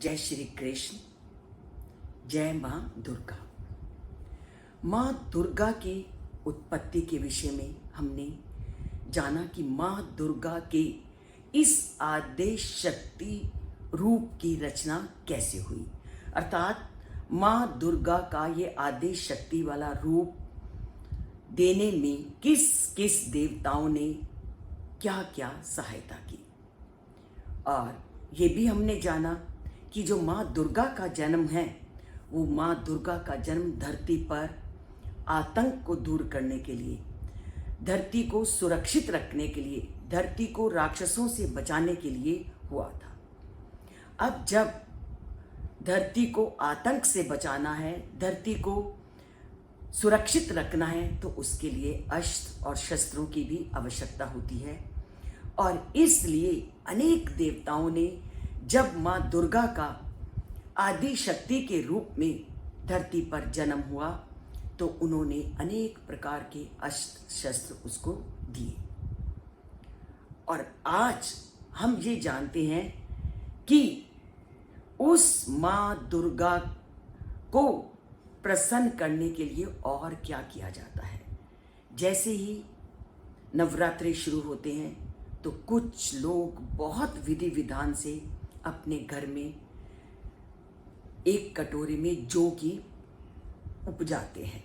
जय श्री कृष्ण। जय माँ दुर्गा। माँ दुर्गा की उत्पत्ति के विषय में हमने जाना कि माँ दुर्गा के इस आदेश शक्ति रूप की रचना कैसे हुई, अर्थात माँ दुर्गा का ये आदेश शक्ति वाला रूप देने में किस किस देवताओं ने क्या क्या सहायता की। और ये भी हमने जाना कि जो माँ दुर्गा का जन्म है वो माँ दुर्गा का जन्म धरती पर आतंक को दूर करने के लिए, धरती को सुरक्षित रखने के लिए, धरती को राक्षसों से बचाने के लिए हुआ था। अब जब धरती को आतंक से बचाना है, धरती को सुरक्षित रखना है, तो उसके लिए अस्त्र और शस्त्रों की भी आवश्यकता होती है। और इसलिए अनेक देवताओं ने जब माँ दुर्गा का आदि शक्ति के रूप में धरती पर जन्म हुआ तो उन्होंने अनेक प्रकार के अस्त्र शस्त्र उसको दिए। और आज हम ये जानते हैं कि उस माँ दुर्गा को प्रसन्न करने के लिए और क्या किया जाता है। जैसे ही नवरात्रे शुरू होते हैं तो कुछ लोग बहुत विधि विधान से अपने घर में एक कटोरे में जौ की उपजाते हैं,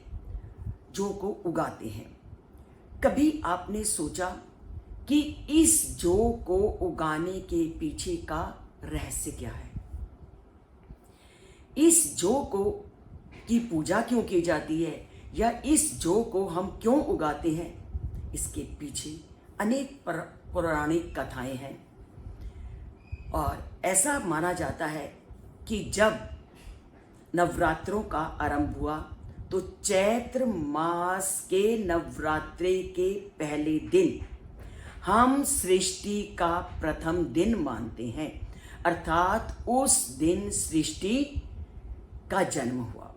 जौ को उगाते हैं। कभी आपने सोचा कि इस जौ को उगाने के पीछे का रहस्य क्या है? इस जौ को की पूजा क्यों की जाती है, या इस जौ को हम क्यों उगाते हैं? इसके पीछे अनेक पौराणिक कथाएं हैं। और ऐसा माना जाता है कि जब नवरात्रों का आरंभ हुआ तो चैत्र मास के नवरात्रे के पहले दिन हम सृष्टि का प्रथम दिन मानते हैं, अर्थात उस दिन सृष्टि का जन्म हुआ।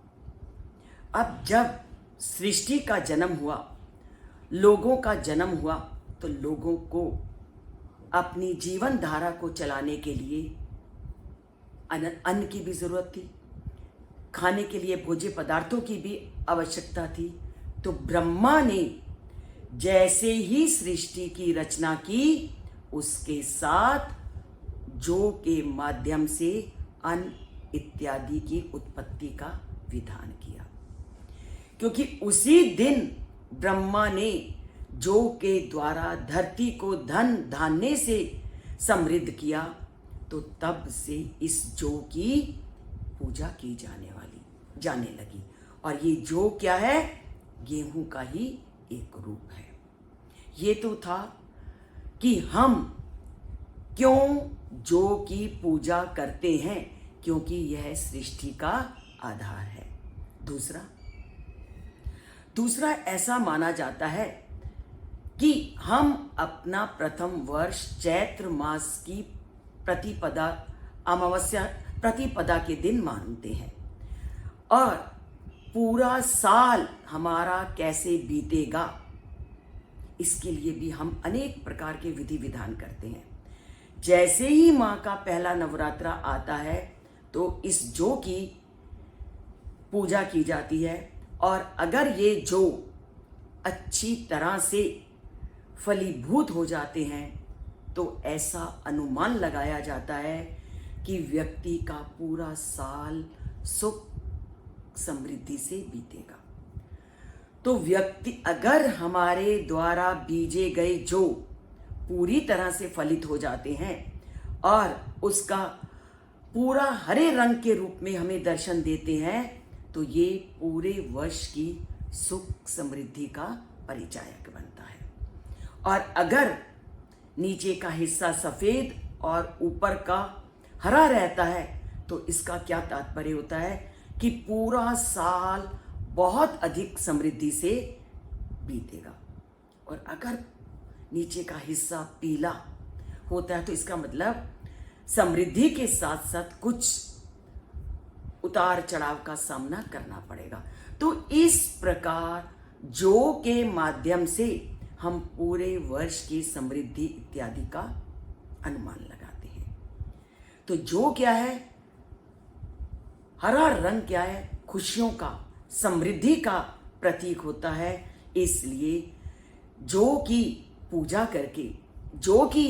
अब जब सृष्टि का जन्म हुआ, लोगों का जन्म हुआ, तो लोगों को अपनी जीवन धारा को चलाने के लिए अन्न की भी जरूरत थी, खाने के लिए भोज्य पदार्थों की भी आवश्यकता थी। तो ब्रह्मा ने जैसे ही सृष्टि की रचना की, उसके साथ जौ के माध्यम से अन्न इत्यादि की उत्पत्ति का विधान किया, क्योंकि उसी दिन ब्रह्मा ने जौ के द्वारा धरती को धन धान्य से समृद्ध किया। तो तब से इस जौ की पूजा की जाने लगी। और ये जौ क्या है? गेहूं का ही एक रूप है। ये तो था कि हम क्यों जौ की पूजा करते हैं, क्योंकि यह सृष्टि का आधार है। दूसरा ऐसा माना जाता है कि हम अपना प्रथम वर्ष चैत्र मास की अमावस्या प्रतिपदा के दिन मानते हैं, और पूरा साल हमारा कैसे बीतेगा इसके लिए भी हम अनेक प्रकार के विधि विधान करते हैं। जैसे ही माँ का पहला नवरात्रा आता है तो इस जौ की पूजा की जाती है, और अगर ये जौ अच्छी तरह से फलीभूत हो जाते हैं तो ऐसा अनुमान लगाया जाता है कि व्यक्ति का पूरा साल सुख समृद्धि से बीतेगा। तो व्यक्ति अगर हमारे द्वारा बीजे गए जौ पूरी तरह से फलित हो जाते हैं और उसका पूरा हरे रंग के रूप में हमें दर्शन देते हैं, तो ये पूरे वर्ष की सुख समृद्धि का परिचायक बनता है। और अगर नीचे का हिस्सा सफेद और ऊपर का हरा रहता है तो इसका क्या तात्पर्य होता है कि पूरा साल बहुत अधिक समृद्धि से बीतेगा। और अगर नीचे का हिस्सा पीला होता है तो इसका मतलब समृद्धि के साथ साथ कुछ उतार चढ़ाव का सामना करना पड़ेगा। तो इस प्रकार जौ के माध्यम से हम पूरे वर्ष की समृद्धि इत्यादि का अनुमान लगाते हैं। तो जौ क्या है? हरा रंग क्या है? खुशियों का, समृद्धि का प्रतीक होता है। इसलिए जो की पूजा करके, जो की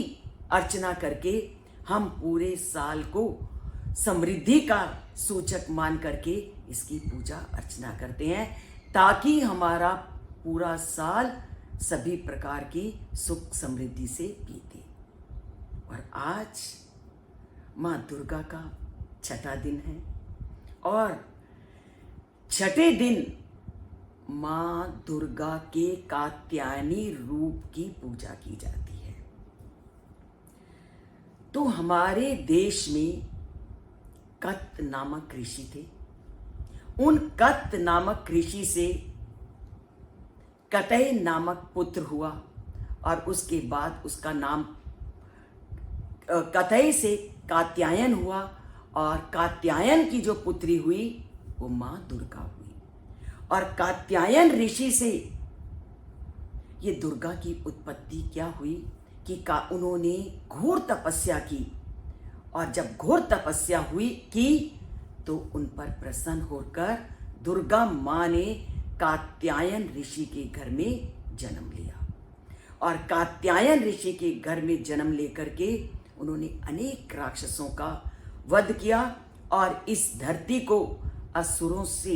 अर्चना करके हम पूरे साल को समृद्धि का सूचक मान करके इसकी पूजा अर्चना करते हैं, ताकि हमारा पूरा साल सभी प्रकार की सुख समृद्धि से बीते। और आज माँ दुर्गा का छठा दिन है और छठे दिन माँ दुर्गा के कात्यायनी रूप की पूजा की जाती है। तो हमारे देश में कत नामक ऋषि थे। उन कत नामक ऋषि से कतय नामक पुत्र हुआ और उसके बाद उसका नाम कतय से कात्यायन हुआ और कात्यायन की जो पुत्री हुई वो मां दुर्गा हुई। और कात्यायन ऋषि से ये दुर्गा की उत्पत्ति क्या हुई कि उन्होंने घोर तपस्या की और जब घोर तपस्या हुई की तो उन पर प्रसन्न होकर दुर्गा मां ने कात्यायन ऋषि के घर में जन्म लिया। और कात्यायन ऋषि के घर में जन्म लेकर के उन्होंने अनेक राक्षसों का वध किया और इस धरती को असुरों से,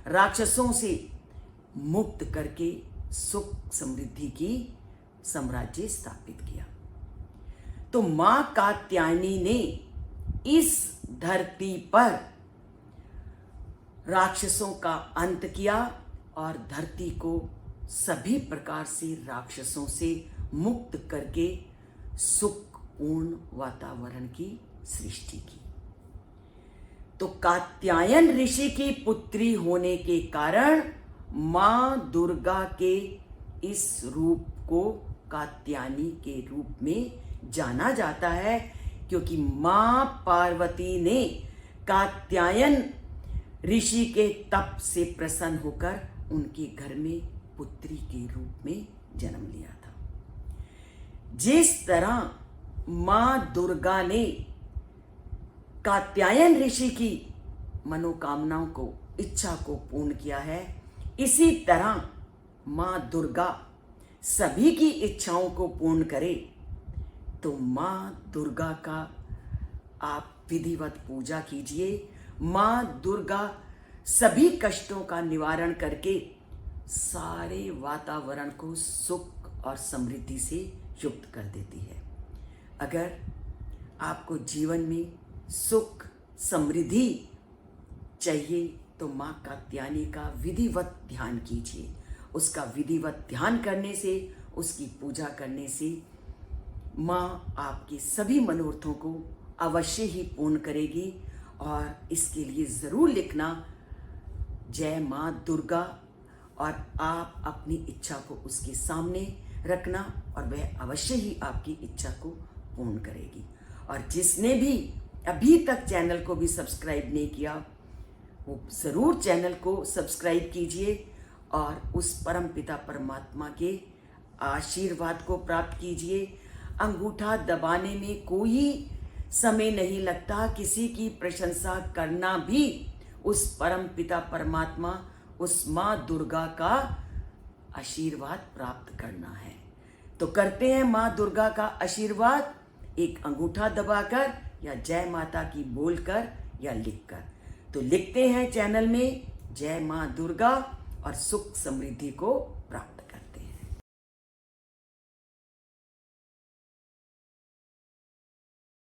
राक्षसों से मुक्त करके सुख समृद्धि की साम्राज्य स्थापित किया। तो मां कात्यायनी ने इस धरती पर राक्षसों का अंत किया और धरती को सभी प्रकार से राक्षसों से मुक्त करके सुखपूर्ण वातावरण की सृष्टि की। तो कात्यायन ऋषि की पुत्री होने के कारण मां दुर्गा के इस रूप को कात्यायनी के रूप में जाना जाता है, क्योंकि मां पार्वती ने कात्यायन ऋषि के तप से प्रसन्न होकर उनके घर में पुत्री के रूप में जन्म लिया था। जिस तरह मां दुर्गा ने कात्यायन ऋषि की मनोकामनाओं को, इच्छा को पूर्ण किया है, इसी तरह मां दुर्गा सभी की इच्छाओं को पूर्ण करे। तो मां दुर्गा का आप विधिवत पूजा कीजिए। मां दुर्गा सभी कष्टों का निवारण करके सारे वातावरण को सुख और समृद्धि से युक्त कर देती है। अगर आपको जीवन में सुख समृद्धि चाहिए तो मां कात्यायनी का विधिवत ध्यान कीजिए। उसका विधिवत ध्यान करने से, उसकी पूजा करने से मां आपके सभी मनोरथों को अवश्य ही पूर्ण करेगी। और इसके लिए ज़रूर लिखना जय मां दुर्गा और आप अपनी इच्छा को उसके सामने रखना और वह अवश्य ही आपकी इच्छा को पूर्ण करेगी। और जिसने भी अभी तक चैनल को भी सब्सक्राइब नहीं किया वो ज़रूर चैनल को सब्सक्राइब कीजिए और उस परम पिता परमात्मा के आशीर्वाद को प्राप्त कीजिए। अंगूठा दबाने में कोई समय नहीं लगता। किसी की प्रशंसा करना भी उस परम पिता परमात्मा, उस मां दुर्गा का आशीर्वाद प्राप्त करना है। तो करते हैं मां दुर्गा का आशीर्वाद, एक अंगूठा दबाकर या जय माता की बोलकर या लिखकर। तो लिखते हैं चैनल में जय मां दुर्गा और सुख समृद्धि को